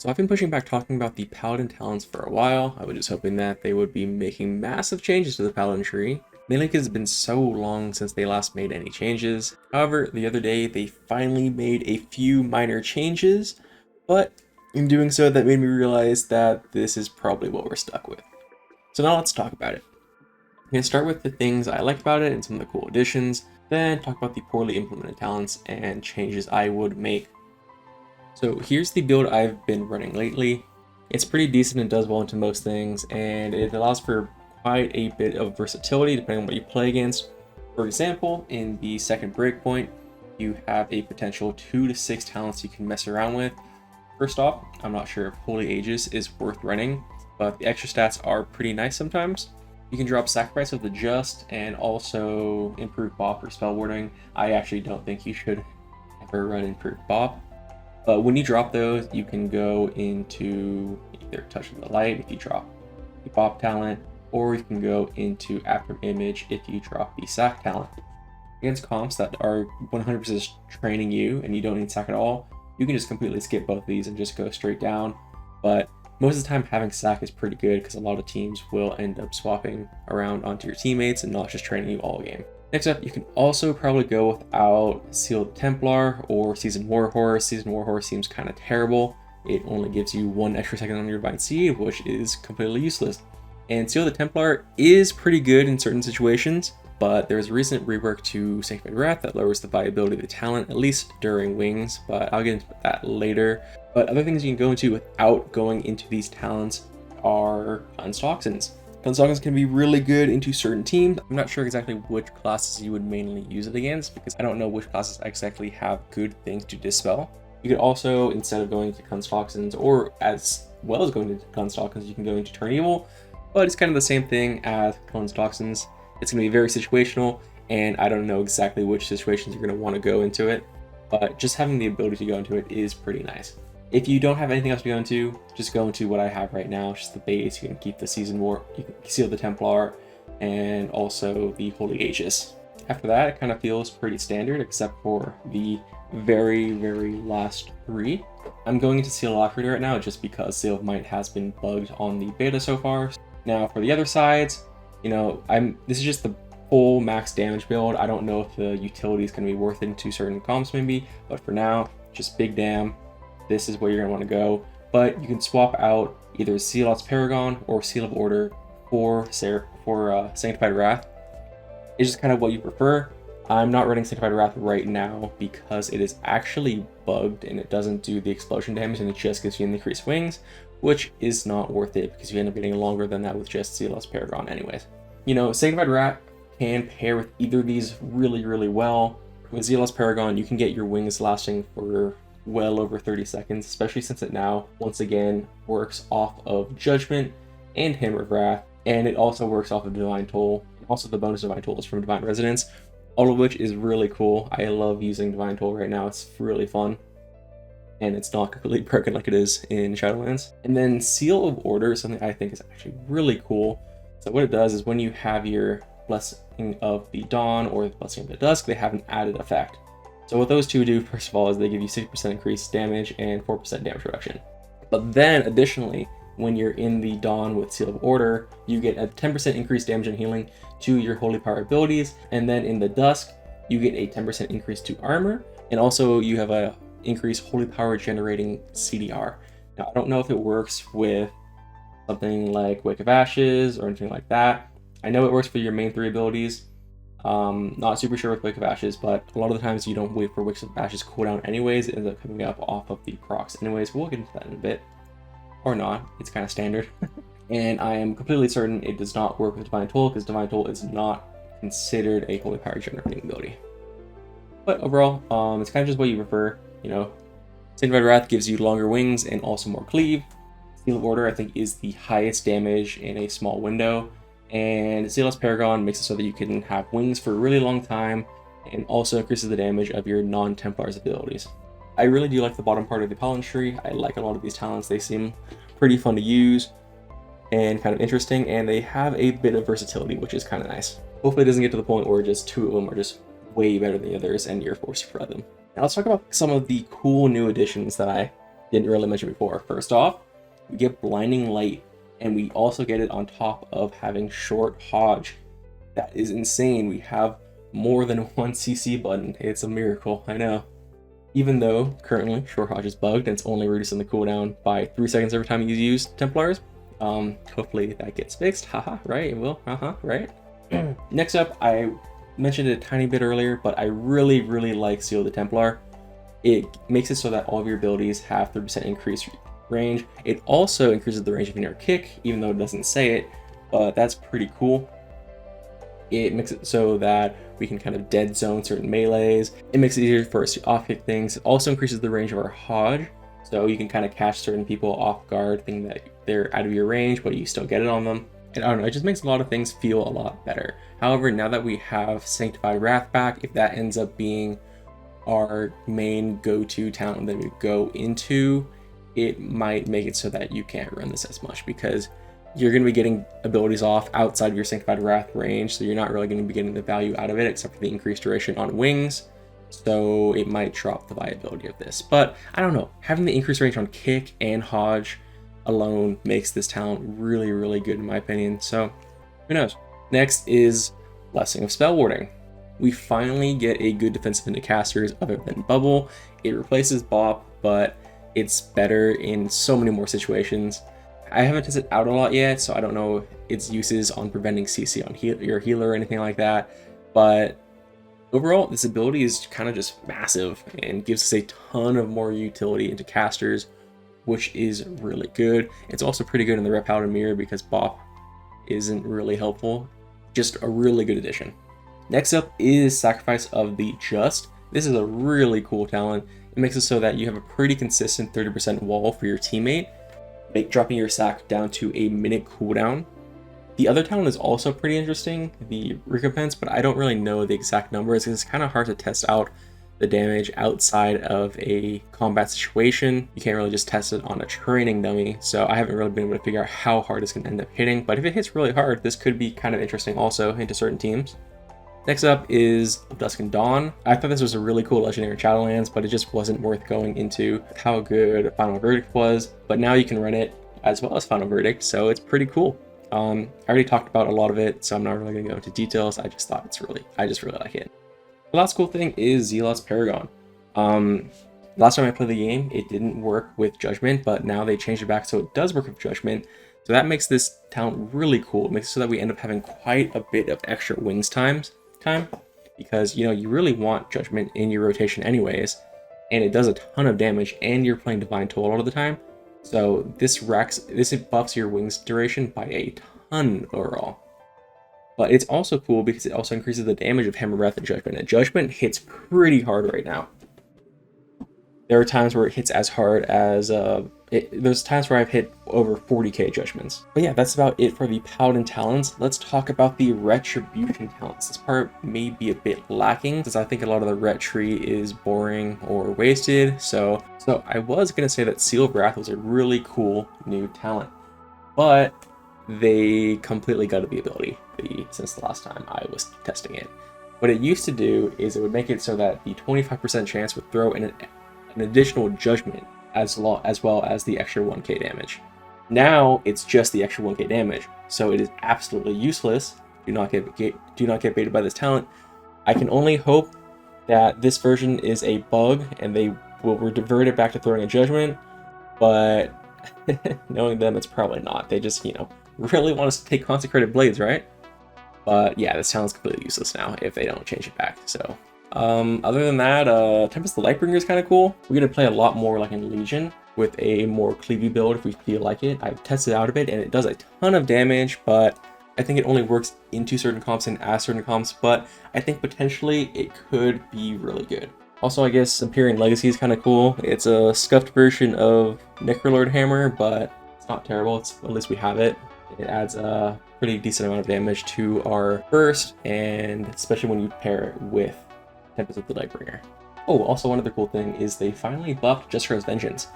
So I've been pushing back talking about the Paladin Talents for a while. I was just hoping that they would be making massive changes to the Paladin tree, mainly because it's been so long since they last made any changes. However, the other day they finally made a few minor changes, but in doing so that made me realize that this is probably what we're stuck with. So now let's talk about it. I'm going to start with the things I liked about it and some of the cool additions, then talk about the poorly implemented talents and changes I would make. So here's the build I've been running lately. It's pretty decent and does well into most things, and it allows for quite a bit of versatility depending on what you play against. For example, in the second breakpoint, you have a potential 2 to 6 talents you can mess around with. First off, I'm not sure if Holy Aegis is worth running, but the extra stats are pretty nice sometimes. You can drop Sacrifice of the Just and also Improved Bop or Spell Warding. I actually don't think you should ever run Improved Bop. But when you drop those, you can go into either Touch of the Light if you drop the Bop talent, or you can go into After Image if you drop the Sack talent. Against comps that are 100% training you and you don't need Sack at all, you can just completely skip both of these and just go straight down. But most of the time having Sack is pretty good because a lot of teams will end up swapping around onto your teammates and not just training you all game. Next up, you can also probably go without Sealed Templar or Seasoned Warhorse. Seasoned Warhorse seems kind of terrible. It only gives you 1 extra second on your Divine Seed, which is completely useless. And Sealed Templar is pretty good in certain situations, but there's a recent rework to Sanctified Wrath that lowers the viability of the talent, at least during wings, but I'll get into that later. But other things you can go into without going into these talents are Cleanse Toxins. Cleanse Toxins can be really good into certain teams. I'm not sure exactly which classes you would mainly use it against because I don't know which classes exactly have good things to dispel. You could also, instead of going to Cleanse Toxins, or as well as going into Cleanse Toxins, you can go into Turn Evil, but it's kind of the same thing as Cleanse Toxins. It's going to be very situational, and I don't know exactly which situations you're going to want to go into it, but just having the ability to go into it is pretty nice. If you don't have anything else to go into, just go into what I have right now, just the base. You can keep the Seasoned War, you can seal the Templar, and also the Holy Aegis. After that, it kind of feels pretty standard, except for the very, very last 3. I'm going into Seal of Alacrity right now, just because Seal of Might has been bugged on the beta so far. Now, for the other sides, this is just the full max damage build. I don't know if the utility is going to be worth it into certain comps maybe, but for now, just big dam. This is where you're going to want to go, but you can swap out either Zealot's Paragon or Seal of Order for Sanctified Wrath. It's just kind of what you prefer. I'm not running Sanctified Wrath right now because it is actually bugged and it doesn't do the explosion damage and it just gives you an increased wings, which is not worth it because you end up getting longer than that with just Zealot's Paragon anyways. Sanctified Wrath can pair with either of these really, really well. With Zealot's Paragon, you can get your wings lasting for well over 30 seconds, especially since it now once again works off of Judgment and Hammer of Wrath, and it also works off of Divine Toll. Also, the bonus Divine Toll is from Divine Resonance, all of which is really cool. I love using Divine Toll right now. It's really fun, and it's not completely broken like it is in Shadowlands. And then Seal of Order is something I think is actually really cool. So what it does is when you have your Blessing of the Dawn or the Blessing of the Dusk, they have an added effect. So what those two do, first of all, is they give you 6% increased damage and 4% damage reduction. But then, additionally, when you're in the Dawn with Seal of Order, you get a 10% increased damage and healing to your Holy Power abilities. And then in the Dusk, you get a 10% increase to armor. And also, you have a increased Holy Power generating CDR. Now, I don't know if it works with something like Wake of Ashes or anything like that. I know it works for your main 3 abilities. Not super sure with Wake of Ashes, but a lot of the times you don't wait for Wake of Ashes cooldown anyways. It ends up coming up off of the procs anyways. We'll get into that in a bit. Or not. It's kind of standard. And I am completely certain it does not work with Divine Toll because Divine Toll is not considered a Holy Power generating ability. But overall, it's kind of just what you prefer. Sanctified Wrath gives you longer wings and also more cleave. Seal of Order, I think, is the highest damage in a small window. And Zealot's Paragon makes it so that you can have wings for a really long time and also increases the damage of your non-Templar's abilities. I really do like the bottom part of the Paladin tree. I like a lot of these talents. They seem pretty fun to use and kind of interesting, and they have a bit of versatility, which is kind of nice. Hopefully it doesn't get to the point where just 2 of them are just way better than the others and you're forced to run them. Now let's talk about some of the cool new additions that I didn't really mention before. First off, we get Blinding Light, and we also get it on top of having Short Hodge. That is insane. We have more than one CC button. It's a miracle, I know. Even though currently Short Hodge is bugged and it's only reducing the cooldown by 3 seconds every time you use Templars. Hopefully that gets fixed. Haha, right? It will. Right? Next up, I mentioned it a tiny bit earlier, but I really like Seal the Templar. It makes it so that all of your abilities have 30% increased range. It also increases the range of your kick, even though it doesn't say it, but that's pretty cool. It makes it so that we can kind of dead zone certain melees. It makes it easier for us to off-kick things. It also increases the range of our Hodge, so you can kind of catch certain people off guard, thinking that they're out of your range, but you still get it on them. And I don't know, it just makes a lot of things feel a lot better. However, now that we have Sanctified Wrath back, if that ends up being our main go-to talent that we go into, it might make it so that you can't run this as much, because you're going to be getting abilities off outside of your Sanctified Wrath range, so you're not really going to be getting the value out of it except for the increased duration on wings, so it might drop the viability of this. But I don't know, having the increased range on kick and Hodge alone makes this talent really good in my opinion, so who knows. Next is Blessing of Spell Warding. We finally get a good defensive into casters other than Bubble. It replaces Bop, but it's better in so many more situations. I haven't tested out a lot yet, so I don't know its uses on preventing CC on your healer or anything like that, but overall this ability is kind of just massive and gives us a ton of more utility into casters, which is really good. It's also pretty good in the Ret Paladin mirror because Bop isn't really helpful. Just a really good addition. Next up is Sacrifice of the Just. This is a really cool talent. It makes it so that you have a pretty consistent 30% wall for your teammate, dropping your sack down to a minute cooldown. The other talent is also pretty interesting, the Recompense, but I don't really know the exact numbers because it's kind of hard to test out the damage outside of a combat situation. You can't really just test it on a training dummy, so I haven't really been able to figure out how hard it's going to end up hitting, but if it hits really hard, this could be kind of interesting also into certain teams. Next up is Dusk and Dawn. I thought this was a really cool legendary Shadowlands, but it just wasn't worth going into how good Final Verdict was, but now you can run it as well as Final Verdict, so it's pretty cool. I already talked about a lot of it, so I'm not really going to go into details. I just really like it. The last cool thing is Zealot's Paragon. Last time I played the game, it didn't work with Judgment, but now they changed it back so it does work with Judgment. So that makes this talent really cool. It makes it so that we end up having quite a bit of extra wings time, because you really want Judgment in your rotation anyways, and it does a ton of damage, and you're playing Divine Toll all the time. So this buffs your wings duration by a ton overall. But it's also cool because it also increases the damage of Hammer Breath and Judgment, and Judgment hits pretty hard right now. There are times where it hits as hard as there's times where I've hit over 40k Judgments. But yeah, that's about it for the Paladin Talents. Let's talk about the Retribution Talents. This part may be a bit lacking because I think a lot of the Ret tree is boring or wasted. So I was going to say that Seal of Wrath was a really cool new talent, but they completely gutted the ability since the last time I was testing it. What it used to do is it would make it so that the 25% chance would throw in an additional Judgment as well as the extra 1k damage. Now it's just the extra 1k damage, so it is absolutely useless. Do not get baited by this talent. I can only hope that this version is a bug and they will revert it back to throwing a Judgment, but knowing them, it's probably not. They just, really want us to take Consecrated Blades, right? But yeah, this talent's completely useless now if they don't change it back, so. Other than that, Tempest the Lightbringer is kind of cool. We're going to play a lot more like in Legion with a more cleavy build if we feel like it. I've tested out a bit and it does a ton of damage, but I think it only works into certain comps and as certain comps, but I think potentially it could be really good. Also, I guess Imperium Legacy is kind of cool. It's a scuffed version of Necrolord Hammer, but it's not terrible. At least we have it. It adds a pretty decent amount of damage to our burst, and especially when you pair it with Tempest of the Lightbringer. Oh, also one other cool thing is they finally buffed Jeska's Vengeance.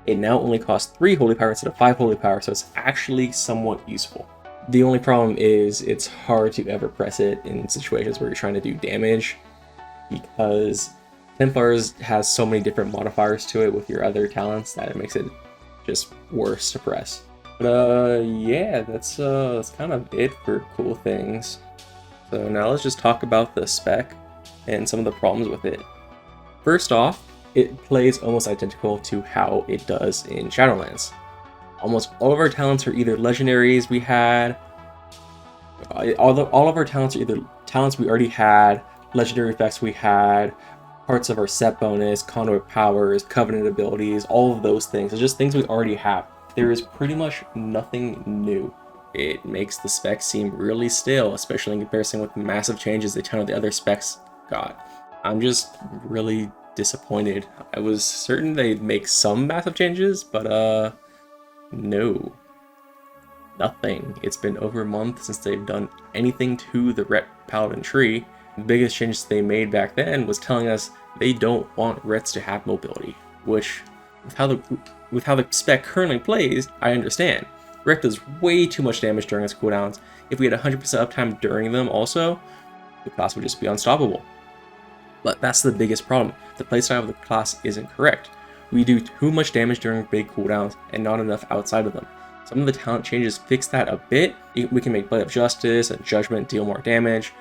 It now only costs 3 Holy Power instead of 5 Holy Power, so it's actually somewhat useful. The only problem is it's hard to ever press it in situations where you're trying to do damage, because Templars has so many different modifiers to it with your other talents that it makes it just worse to press. But yeah, that's kind of it for cool things. So now let's just talk about the spec and some of the problems with it. First off, it plays almost identical to how it does in Shadowlands. Almost all of our talents are either legendaries we had, all of our talents are either talents we already had, legendary effects we had, parts of our set bonus, conduit powers, covenant abilities, all of those things. It's just things we already have. There is pretty much nothing new. It makes the specs seem really stale, especially in comparison with the massive changes a ton of the other specs got. I'm just really disappointed. I was certain they'd make some massive changes, but no. Nothing. It's been over a month since they've done anything to the Ret Paladin tree. The biggest changes they made back then was telling us they don't want Rets to have mobility, which, with how the spec currently plays, I understand. Ret does way too much damage during its cooldowns. If we had 100% uptime during them also, the class would just be unstoppable. But that's the biggest problem. The playstyle of the class isn't correct. We do too much damage during big cooldowns and not enough outside of them. Some of the talent changes fix that a bit. We can make Blade of Justice and Judgment deal more damage,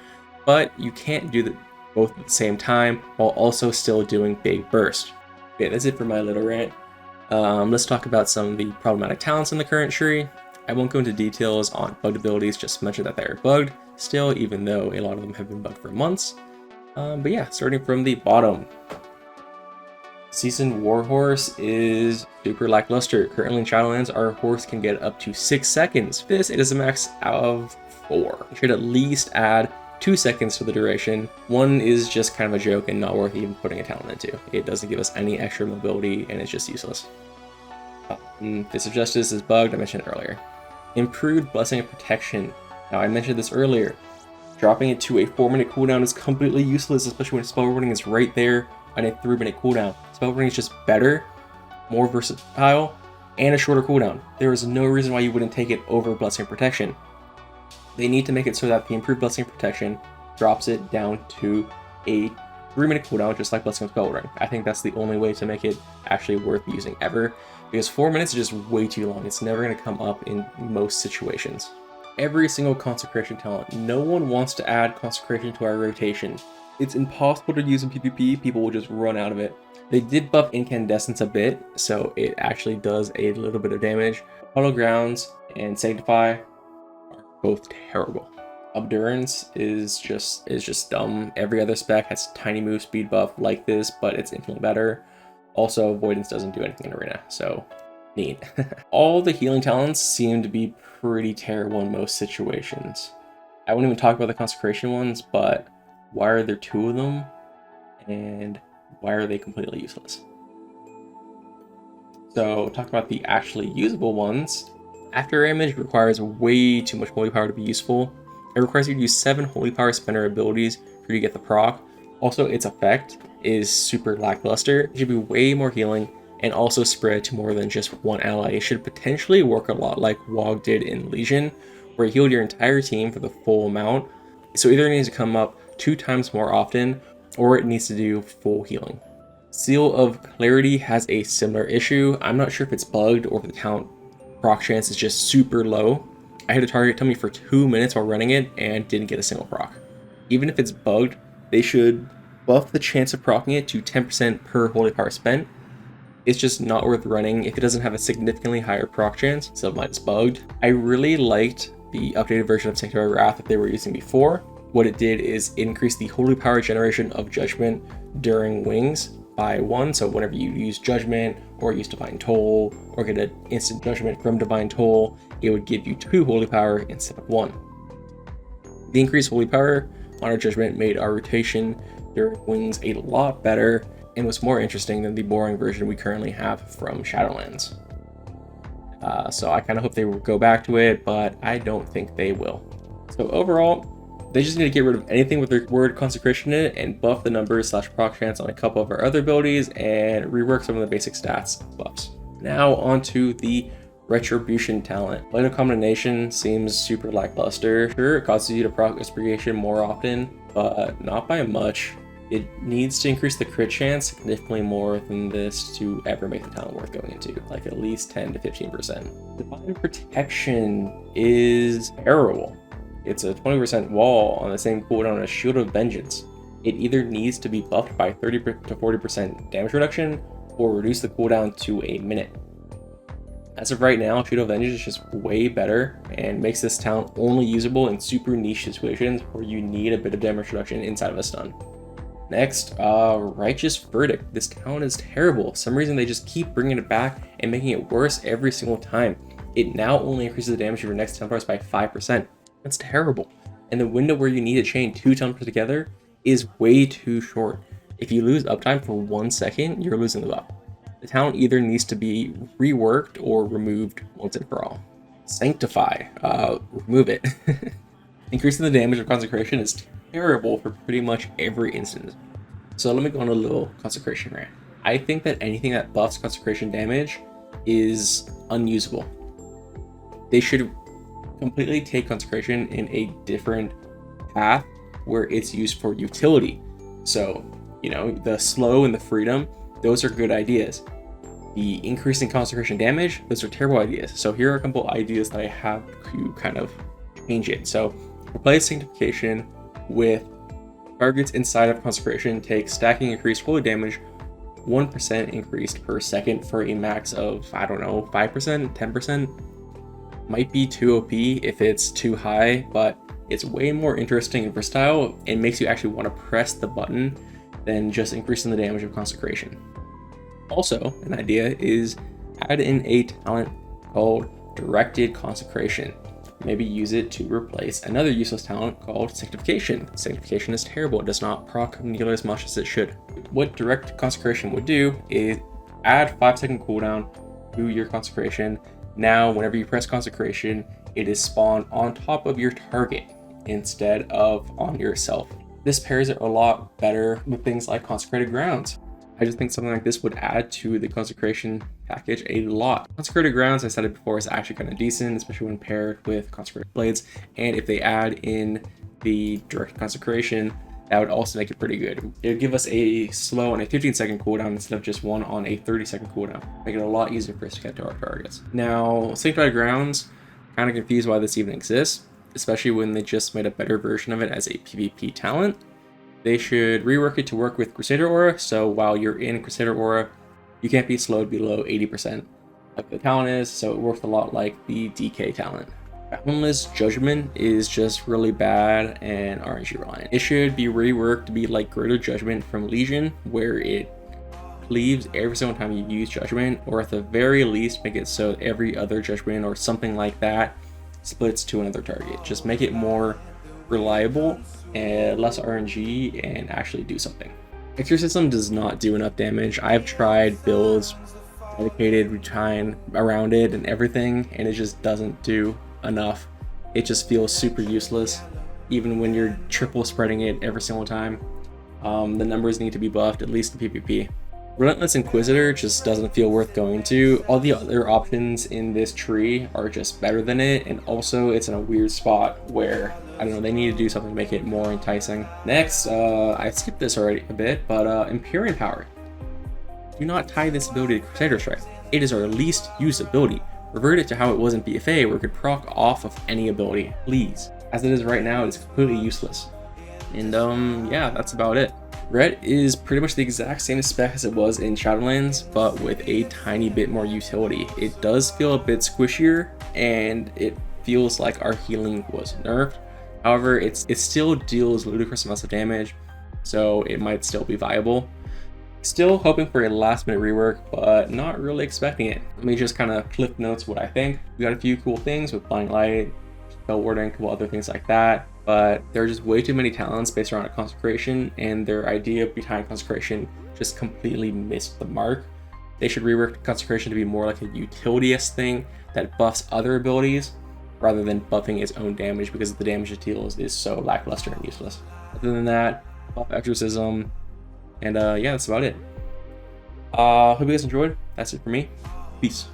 but you can't do both at the same time while also still doing big burst. Okay, that's it for my little rant. Let's talk about some of the problematic talents in the current tree. I won't go into details on bugged abilities, just mention that they're bugged still, even though a lot of them have been bugged for months. But yeah, starting from the bottom. Seasoned Warhorse is super lackluster. Currently in Shadowlands, our horse can get up to 6 seconds. This, it is a max out of 4. You should at least add 2 seconds to the duration. 1 is just kind of a joke and not worth even putting a talent into. It doesn't give us any extra mobility and it's just useless. Fist of Justice is bugged, I mentioned earlier. Improved Blessing of Protection. Now I mentioned this earlier. Dropping it to a 4-minute cooldown is completely useless, especially when spell wording is right there on a 3-minute cooldown. Spell wording is just better, more versatile, and a shorter cooldown. There is no reason why you wouldn't take it over Blessing of Protection. They need to make it so that the improved Blessing of Protection drops it down to a 3-minute cooldown, just like Blessing of Spell Wording. I think that's the only way to make it actually worth using ever, because 4 minutes is just way too long. It's never going to come up in most situations. Every single Consecration talent. No one wants to add Consecration to our rotation. It's impossible to use in PvP, people will just run out of it. They did buff Incandescence a bit, so it actually does a little bit of damage. Untitled Grounds and Sanctify are both terrible. Obdurance is just dumb. Every other spec has tiny move speed buff like this, but it's infinitely better. Also, Avoidance doesn't do anything in Arena, so neat. All the healing talents seem to be pretty terrible in most situations. I won't even talk about the Consecration ones, but why are there 2 of them? And why are they completely useless? So, talk about the actually usable ones. After Image requires way too much holy power to be useful. It requires you to use 7 holy power spender abilities for you to get the proc. Also, its effect is super lackluster. It should be way more healing and also spread to more than just one ally. It should potentially work a lot like WoG did in Legion, where it healed your entire team for the full amount. So either it needs to come up 2 times more often, or it needs to do full healing. Seal of Clarity has a similar issue. I'm not sure if it's bugged or if the talent proc chance is just super low. I had a target tell me for 2 minutes while running it and didn't get a single proc. Even if it's bugged, they should buff the chance of proccing it to 10% per holy power spent. It's just not worth running if it doesn't have a significantly higher proc chance, so mine is bugged. I really liked the updated version of Sanctified Wrath that they were using before. What it did is increase the holy power generation of Judgment during Wings by 1, so whenever you use Judgment, or use Divine Toll, or get an instant Judgment from Divine Toll, it would give you 2 holy power instead of 1. The increased holy power on our Judgment made our rotation during Wings a lot better, and was more interesting than the boring version we currently have from Shadowlands. So I kind of hope they will go back to it, but I don't think they will. So overall, they just need to get rid of anything with the word Consecration in it and buff the numbers / proc chance on a couple of our other abilities and rework some of the basic stats buffs. Now onto the Retribution Talent. Blade of Combination seems super lackluster. Sure, it causes you to proc Inspiration more often, but not by much. It needs to increase the crit chance significantly more than this to ever make the talent worth going into, like at least 10 to 15%. Divine Protection is terrible. It's a 20% wall on the same cooldown as Shield of Vengeance. It either needs to be buffed by 30 to 40% damage reduction or reduce the cooldown to a minute. As of right now, Shield of Vengeance is just way better and makes this talent only usable in super niche situations where you need a bit of damage reduction inside of a stun. Next, Righteous Verdict. This talent is terrible. For some reason they just keep bringing it back and making it worse every single time. It now only increases the damage of your next Templars by 5%. That's terrible. And the window where you need to chain 2 Templars together is way too short. If you lose uptime for 1 second, you're losing the buff. The talent either needs to be reworked or removed once and for all. Sanctify. Remove it. Increasing the damage of Consecration is terrible for pretty much every instance. So let me go on a little Consecration rant. I think that anything that buffs Consecration damage is unusable. They should completely take Consecration in a different path where it's used for utility. So, the slow and the freedom, those are good ideas. The increasing Consecration damage, those are terrible ideas. So here are a couple ideas that I have to kind of change it. So replace Sanctification with targets inside of Consecration take stacking increased holy damage 1% increased per second for a max of, 5%, 10%. Might be too OP if it's too high, but it's way more interesting and versatile and makes you actually want to press the button than just increasing the damage of Consecration. Also, an idea is add in a talent called Directed Consecration. Maybe use it to replace another useless talent called Sanctification. Sanctification is terrible. It does not proc nearly as much as it should. What Direct Consecration would do is add 5-second cooldown to your Consecration. Now, whenever you press Consecration, it is spawned on top of your target instead of on yourself. This pairs it a lot better with things like Consecrated Grounds. I just think something like this would add to the Consecration package a lot. Consecrated Grounds, I said it before, is actually kind of decent, especially when paired with Consecrated Blades. And if they add in the Direct Consecration, that would also make it pretty good. It would give us a slow on a 15-second cooldown instead of just one on a 30-second cooldown. Make it a lot easier for us to get to our targets. Now, Signified Grounds, kind of confused why this even exists, especially when they just made a better version of it as a PvP talent. They should rework it to work with Crusader Aura, so while you're in Crusader Aura, you can't be slowed below 80% like the talent is, so it works a lot like the DK talent. Boundless Judgment is just really bad and RNG reliant. It should be reworked to be like Greater Judgment from Legion, where it cleaves every single time you use Judgment, or at the very least make it so every other Judgment or something like that splits to another target. Just make it more reliable and less RNG and actually do something. Exorcism does not do enough damage. I've tried builds dedicated, retine around it and everything, and it just doesn't do enough. It just feels super useless, even when you're triple spreading it every single time. The numbers need to be buffed, at least in PvP. Relentless Inquisitor just doesn't feel worth going to. All the other options in this tree are just better than it, and also it's in a weird spot where, I don't know, they need to do something to make it more enticing. Next, I skipped this already a bit, but Imperium Power. Do not tie this ability to Crusader Strike. It is our least used ability. Revert it to how it was in BFA, where it could proc off of any ability, please. As it is right now, it's completely useless. And yeah, that's about it. Ret is pretty much the exact same spec as it was in Shadowlands, but with a tiny bit more utility. It does feel a bit squishier, and it feels like our healing was nerfed. However, it still deals ludicrous amounts of damage, so it might still be viable. Still hoping for a last minute rework, but not really expecting it. Let me just kind of clip notes what I think. We got a few cool things with Blind Light, Spell Warding, a couple other things like that, but there are just way too many talents based around a Consecration, and their idea behind Consecration just completely missed the mark. They should rework Consecration to be more like a utility-esque thing that buffs other abilities rather than buffing its own damage, because the damage it deals is so lackluster and useless. Other than that, buff Exorcism, and yeah, that's about it. Hope you guys enjoyed. That's it for me. Peace.